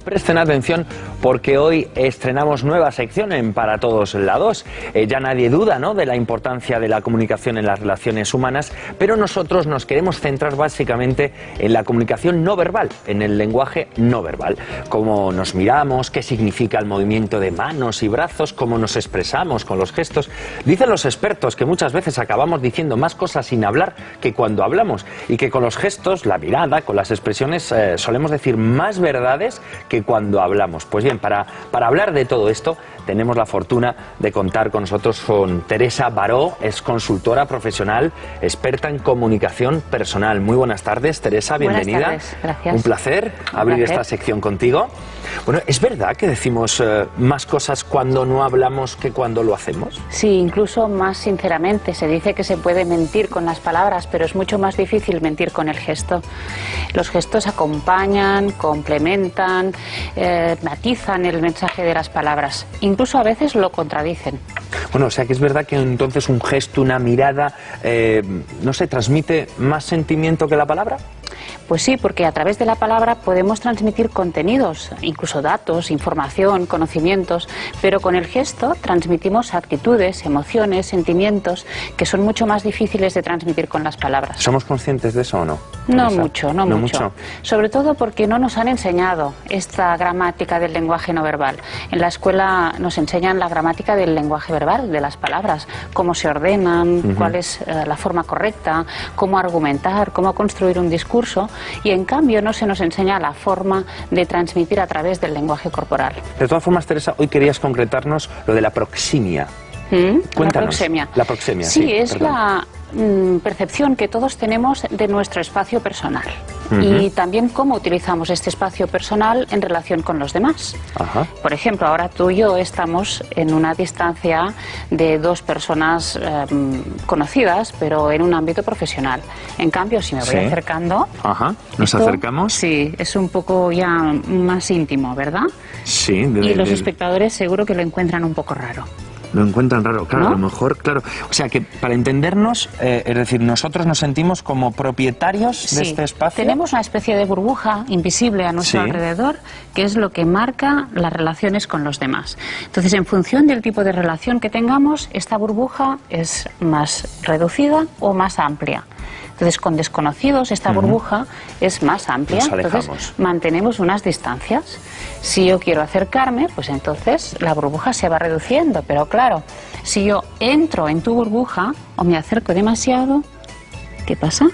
Presten atención porque hoy estrenamos nueva sección en Para Todos Lados. Ya nadie duda, ¿no?, de la importancia de la comunicación en las relaciones humanas, pero nosotros nos queremos centrar básicamente en la comunicación no verbal, en el lenguaje no verbal. Cómo nos miramos, qué significa el movimiento de manos y brazos, cómo nos expresamos con los gestos. Dicen los expertos que muchas veces acabamos diciendo más cosas sin hablar que cuando hablamos, y que con los gestos, la mirada, con las expresiones solemos decir más verdades que cuando hablamos. Pues bien, para hablar de todo esto tenemos la fortuna de contar con nosotros con Teresa Baró, es consultora profesional, experta en comunicación personal. Muy buenas tardes, Teresa, bienvenida. Buenas tardes, gracias. Un placer abrir esta sección contigo. Bueno, ¿es verdad que decimos más cosas cuando no hablamos que cuando lo hacemos? Sí, incluso más sinceramente. Se dice que se puede mentir con las palabras, pero es mucho más difícil mentir con el gesto. Los gestos acompañan, complementan, matizan el mensaje de las palabras. Incluso a veces lo contradicen. Bueno, o sea que es verdad que entonces un gesto, una mirada, no sé, transmite más sentimiento que la palabra. Pues sí, porque a través de la palabra podemos transmitir contenidos, incluso datos, información, conocimientos, pero con el gesto transmitimos actitudes, emociones, sentimientos que son mucho más difíciles de transmitir con las palabras. ¿Somos conscientes de eso o no? No mucho. Sobre todo porque no nos han enseñado esta gramática del lenguaje no verbal. En la escuela nos enseñan la gramática del lenguaje verbal, de las palabras, cómo se ordenan, cuál es la forma correcta, cómo argumentar, cómo construir un discurso. Y en cambio no se nos enseña la forma de transmitir a través del lenguaje corporal. De todas formas, Teresa, hoy querías concretarnos lo de la proximia. Cuéntanos. La proxemia. Sí, es la percepción que todos tenemos de nuestro espacio personal. Y también cómo utilizamos este espacio personal en relación con los demás. Por ejemplo, ahora tú y yo estamos en una distancia de dos personas conocidas, pero en un ámbito profesional. En cambio, si me voy acercando... ¿Nos acercamos? Sí, es un poco ya más íntimo, ¿verdad? Sí. Y los espectadores seguro que lo encuentran un poco raro. Lo encuentran raro, claro, ¿no? A lo mejor, claro. O sea que para entendernos, es decir, nosotros nos sentimos como propietarios de este espacio. Tenemos una especie de burbuja invisible a nuestro alrededor, que es lo que marca las relaciones con los demás. Entonces, en función del tipo de relación que tengamos, esta burbuja es más reducida o más amplia. Entonces, con desconocidos esta burbuja es más amplia, entonces mantenemos unas distancias. Si yo quiero acercarme, pues entonces la burbuja se va reduciendo, pero claro, si yo entro en tu burbuja o me acerco demasiado, ¿qué pasa?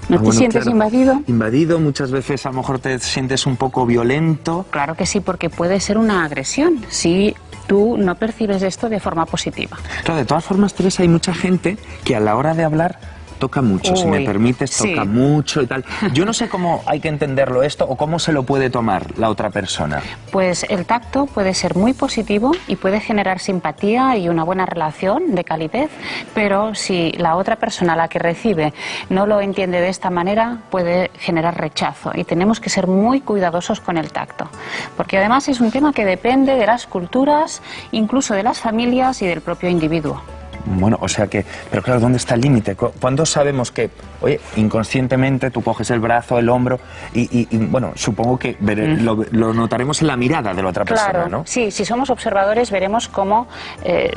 ¿No te sientes invadido? Invadido, muchas veces a lo mejor te sientes un poco violento. Claro que sí, porque puede ser una agresión si tú no percibes esto de forma positiva. Claro, de todas formas, Teresa, hay mucha gente que a la hora de hablar toca mucho, si me permites, toca mucho y tal. Yo no sé cómo hay que entenderlo esto o cómo se lo puede tomar la otra persona. Pues el tacto puede ser muy positivo y puede generar simpatía y una buena relación de calidez, pero si la otra persona, la que recibe, no lo entiende de esta manera, puede generar rechazo y tenemos que ser muy cuidadosos con el tacto, porque además es un tema que depende de las culturas, incluso de las familias y del propio individuo. Bueno, o sea que, pero claro, ¿dónde está el límite? ¿Cuándo sabemos que, oye, inconscientemente tú coges el brazo, el hombro y bueno, supongo que lo notaremos en la mirada de la otra persona, ¿no? Sí, si somos observadores veremos cómo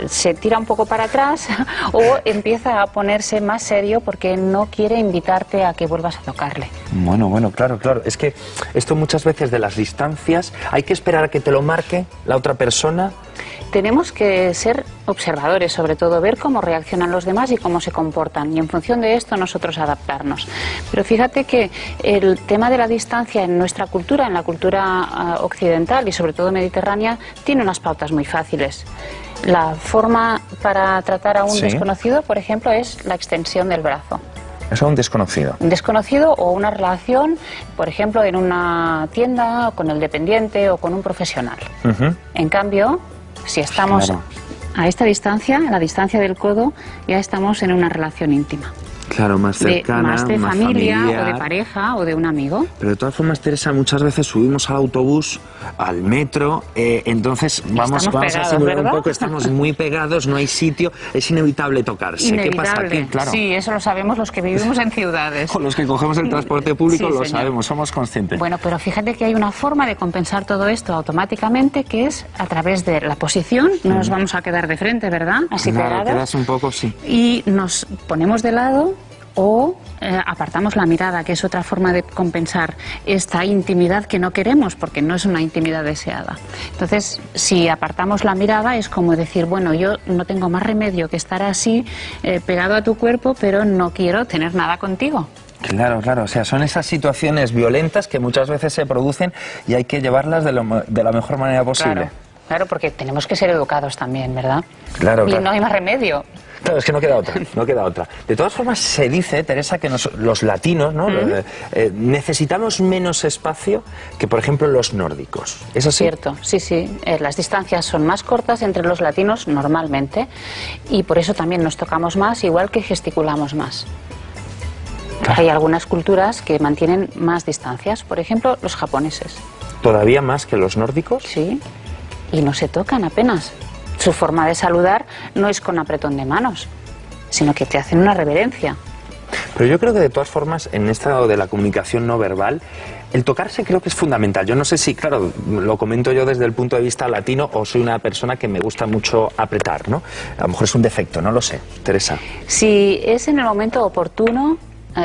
se tira un poco para atrás o empieza a ponerse más serio porque no quiere invitarte a que vuelvas a tocarle. Bueno, claro. Es que esto muchas veces de las distancias, hay que esperar a que te lo marque la otra persona. Tenemos que ser observadores, sobre todo, ver cómo reaccionan los demás y cómo se comportan, y en función de esto nosotros adaptarnos. Pero fíjate que el tema de la distancia en nuestra cultura, en la cultura occidental y sobre todo mediterránea, tiene unas pautas muy fáciles. La forma para tratar a un desconocido, por ejemplo, es la extensión del brazo. Eso es un desconocido. Un desconocido o una relación, por ejemplo, en una tienda, con el dependiente o con un profesional. En cambio, si estamos a esta distancia, a la distancia del codo, ya estamos en una relación íntima. Claro, más cercana, más de familia familiar. o de pareja o de un amigo. Pero de todas formas, Teresa, muchas veces subimos al autobús, al metro, entonces vamos a simular ¿verdad? un poco, estamos muy pegados, no hay sitio, es inevitable tocarse. Inevitable. ¿Qué pasa aquí? Claro. Sí, eso lo sabemos los que vivimos en ciudades. O los que cogemos el transporte público Sí, lo señor. sabemos, somos conscientes. Bueno, pero fíjate que hay una forma de compensar todo esto automáticamente, que es a través de la posición. No nos vamos a quedar de frente, ¿verdad? Así Claro, pegados. quedas un poco, sí. Y nos ponemos de lado o apartamos la mirada, que es otra forma de compensar esta intimidad que no queremos, porque no es una intimidad deseada. Entonces, si apartamos la mirada, es como decir, bueno, yo no tengo más remedio que estar así, pegado a tu cuerpo, pero no quiero tener nada contigo. Claro, claro, o sea, son esas situaciones violentas que muchas veces se producen y hay que llevarlas de la mejor manera posible. Claro, claro, porque tenemos que ser educados también, ¿verdad? Claro, Y claro. no hay más remedio. Claro, es que no queda otra, no queda otra. De todas formas, se dice, Teresa, que los latinos, ¿no? Necesitamos menos espacio que, por ejemplo, los nórdicos. ¿Es así? Cierto, sí, sí. Las distancias son más cortas entre los latinos normalmente y por eso también nos tocamos más, igual que gesticulamos más. Claro. Hay algunas culturas que mantienen más distancias, por ejemplo, los japoneses. ¿Todavía más que los nórdicos? Sí, y no se tocan apenas. Su forma de saludar no es con apretón de manos, sino que te hacen una reverencia. Pero yo creo que de todas formas, en esto de la comunicación no verbal, el tocarse creo que es fundamental. Yo no sé si, claro, lo comento yo desde el punto de vista latino o soy una persona que me gusta mucho apretar, ¿no? A lo mejor es un defecto, no lo sé. Teresa. Si es en el momento oportuno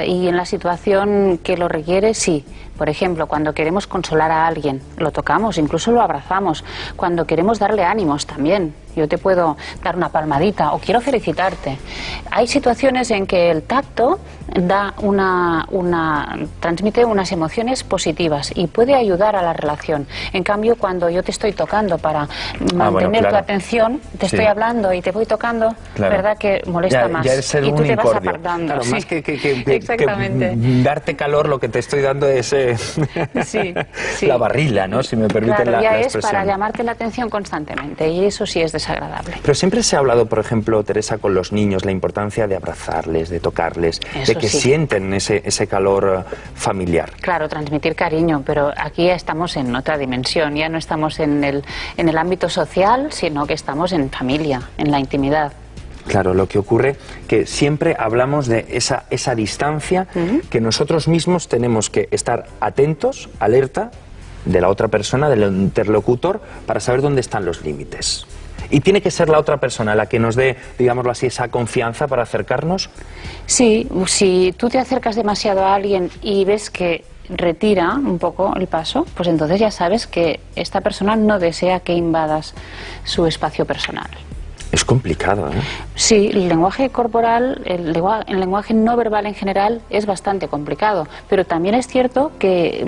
y en la situación que lo requiere, sí. Por ejemplo, cuando queremos consolar a alguien, lo tocamos, incluso lo abrazamos. Cuando queremos darle ánimos también. Yo te puedo dar una palmadita o quiero felicitarte. Hay situaciones en que el tacto da transmite unas emociones positivas y puede ayudar a la relación. En cambio, cuando yo te estoy tocando para mantener tu atención, te estoy hablando y te voy tocando, ¿verdad que molesta más? Ya es y tú te vas incordio. apartando. Claro, Sí. más que Exactamente. darte calor, lo que te estoy dando es Sí, sí. la barrila, ¿no? Si me permiten Claro, ya la es expresión. para llamarte la atención constantemente y eso sí es desagradable. Pero siempre se ha hablado, por ejemplo, Teresa, con los niños, la importancia de abrazarles, de tocarles, Eso de que sí. sienten ese calor familiar. Claro, transmitir cariño, pero aquí ya estamos en otra dimensión, ya no estamos en el ámbito social, sino que estamos en familia, en la intimidad. Claro, lo que ocurre que siempre hablamos de esa distancia que nosotros mismos tenemos que estar atentos, alerta de la otra persona, del interlocutor, para saber dónde están los límites. Y tiene que ser la otra persona la que nos dé, digámoslo así, esa confianza para acercarnos. Sí, si tú te acercas demasiado a alguien y ves que retira un poco el paso, pues entonces ya sabes que esta persona no desea que invadas su espacio personal. Es complicado, ¿eh? Sí, el lenguaje corporal, el lenguaje no verbal en general es bastante complicado, pero también es cierto que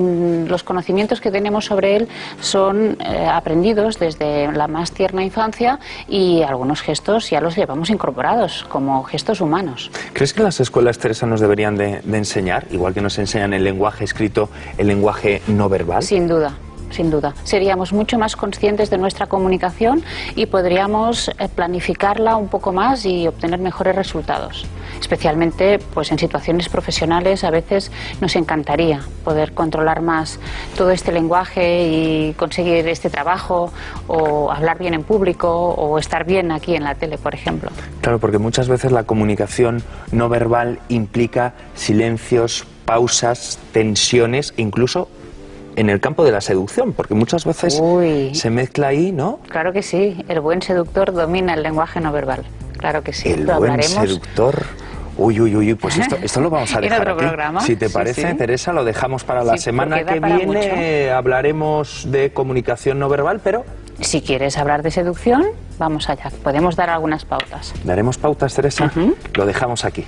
los conocimientos que tenemos sobre él son aprendidos desde la más tierna infancia y algunos gestos ya los llevamos incorporados como gestos humanos. ¿Crees que en las escuelas, Teresa, nos deberían de enseñar, igual que nos enseñan el lenguaje escrito, el lenguaje no verbal? Sin duda. Sin duda, seríamos mucho más conscientes de nuestra comunicación y podríamos planificarla un poco más y obtener mejores resultados. Especialmente pues en situaciones profesionales a veces nos encantaría poder controlar más todo este lenguaje y conseguir este trabajo o hablar bien en público o estar bien aquí en la tele, por ejemplo. Claro, porque muchas veces la comunicación no verbal implica silencios, pausas, tensiones, incluso en el campo de la seducción, porque muchas veces se mezcla ahí, ¿no? Claro que sí, el buen seductor domina el lenguaje no verbal, claro que sí. El buen seductor... Uy, pues esto lo vamos a dejar otro aquí. programa. Si te parece, sí. Teresa, lo dejamos para la semana que viene. Hablaremos de comunicación no verbal, pero... Si quieres hablar de seducción, vamos allá. Podemos dar algunas pautas. ¿Daremos pautas, Teresa? Lo dejamos aquí.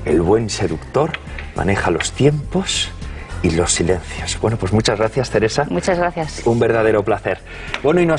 El buen seductor maneja los tiempos y los silencios. Bueno, pues muchas gracias, Teresa. Muchas gracias. Un verdadero placer. Bueno, y nos